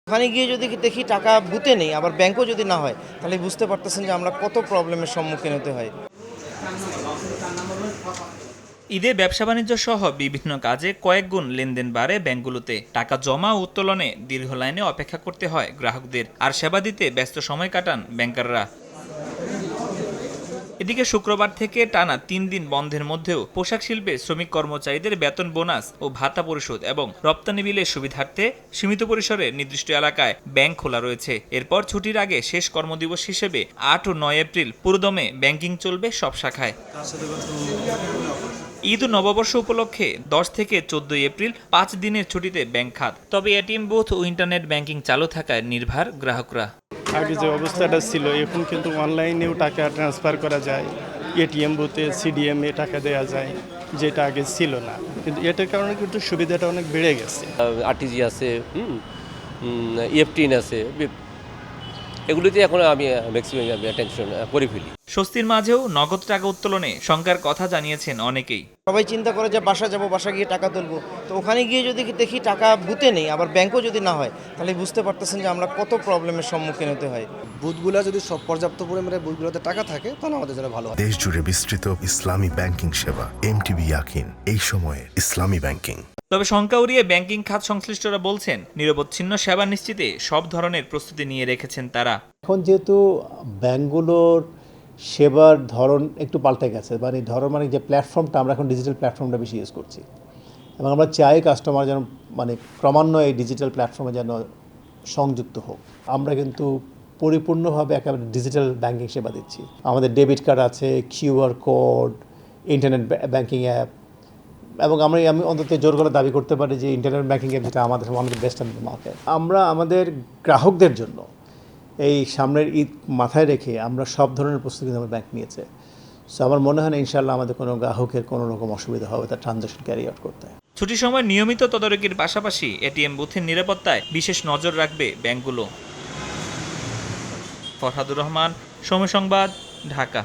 ওখানে গিয়ে যদি দেখি টাকা বুথে নেই, আবার ব্যাংকও যদি না হয়, তাহলে বুঝতে পারতেছেন যে আমরা কত প্রবলেমের সম্মুখীন হতে হয়। ঈদে ব্যবসা-বাণিজ্য সহ বিভিন্ন কাজে কয়েক গুণ লেনদেন বাড়ে ব্যাংকগুলোতে। টাকা জমা ও উত্তোলনে দীর্ঘ লাইনে অপেক্ষা করতে হয় গ্রাহকদের, আর সেবা দিতে ব্যস্ত সময় কাটান ব্যাংকাররা। এদিকে শুক্রবার থেকে টানা ৩ দিন বন্ধের মধ্যেও পোশাক শিল্পে শ্রমিক কর্মচারীদের বেতন, বোনাস ও ভাতা পরিশোধ এবং রপ্তানি বিলের সুবিধার্থে সীমিত পরিসরে নির্দিষ্ট এলাকায় ব্যাংক খোলা রয়েছে। এরপর ছুটির আগে শেষ কর্মদিবস হিসেবে ৮ ও ৯ এপ্রিল পুরোদমে ব্যাংকিং চলবে সব শাখায়। ঈদ ও নববর্ষ উপলক্ষে ১০ থেকে ১৪ এপ্রিল ৫ দিনের ছুটিতে ব্যাংক খাত। তবে এটিএম বুথ ও ইন্টারনেট ব্যাংকিং চালু থাকায় নির্ভর গ্রাহকরা। আগে যে অবস্থাটা ছিল, এখন কিন্তু অনলাইনেও টাকা ট্রান্সফার করা যায়, এটিএম বুথে সিডিএমে টাকা দেওয়া যায়, যেটা আগে ছিল না। কিন্তু এটার কারণে কিন্তু সুবিধাটা অনেক বেড়ে গেছে। আরটিজি আছে, ইএফটি আছে, এগুলিতে এখন আমি ম্যাক্সিমাম অ্যাটেনশন করে ফেলি। স্বস্তির মাঝেও নগদ টাকা উত্তোলনে শঙ্কার কথা জানিয়েছেন অনেকেই। সবাই চিন্তা করে যে বাসা যাব, বাসা গিয়ে টাকা তুলবো, তো ওখানে গিয়ে যদি দেখি টাকা বুথে নেই, আবার ব্যাংকও যদি না হয়, তাহলে বুঝতে পারতেছেন যে আমরা কত প্রবলেমের সম্মুখীন হতে হয়। বুথগুলো যদি সব পর্যাপ্ত পরিমাণে বুথগুলোতে টাকা থাকে, তাহলে আমাদের জন্য ভালো হয়। দেশ জুড়ে বিস্তৃত ইসলামী ব্যাংকিং সেবা এমটিবি ইয়াকিন, এই সময়ে ইসলামী ব্যাংকিং। তবে শঙ্কা উড়িয়ে ব্যাংকিং খাত সংশ্লিষ্টরা বলছেন, নিরবচ্ছিন্ন সেবা নিশ্চিতে সব ধরনের প্রস্তুতি নিয়ে রেখেছেন তারা। এখন যেহেতু ব্যাংকগুলোর সেবার ধরন একটু পাল্টে গেছে, মানে ধরন মানে যে প্ল্যাটফর্মটা, আমরা এখন ডিজিটাল প্ল্যাটফর্মটা বেশি ইউজ করছি, এবং আমরা চাই কাস্টমার যেন মানে ক্রমান্বয়ে এই ডিজিটাল প্ল্যাটফর্মে যেন সংযুক্ত হোক। আমরা কিন্তু পরিপূর্ণভাবে একেবারে ডিজিটাল ব্যাংকিং সেবা দিচ্ছি। আমাদের ডেবিট কার্ড আছে, QR code, internet banking app, এবং আমি অন্তত জোর করে দাবি করতে পারি যে ইন্টারনেট ব্যাংকিং অ্যাপ যেটা আমাদের বেস্ট অন দ্য মার্কেট। আমরা আমাদের গ্রাহকদের জন্য এই সামনের ঈদ মাথায় রেখে আমরা সব ধরনের প্রস্তুতি আমার ব্যাংক নিয়েছে। সো আমার মনে হয় না ইনশাআল্লাহ আমাদের কোনো গ্রাহকের কোনো রকম অসুবিধা হবে তার ট্রানজাকশন ক্যারি আউট করতে। ছুটির সময় নিয়মিত তদারকির পাশাপাশি এটিএম বুথের নিরাপত্তায় বিশেষ নজর রাখবে ব্যাংকগুলো। ফরহাদুর রহমান, সময় সংবাদ, ঢাকা।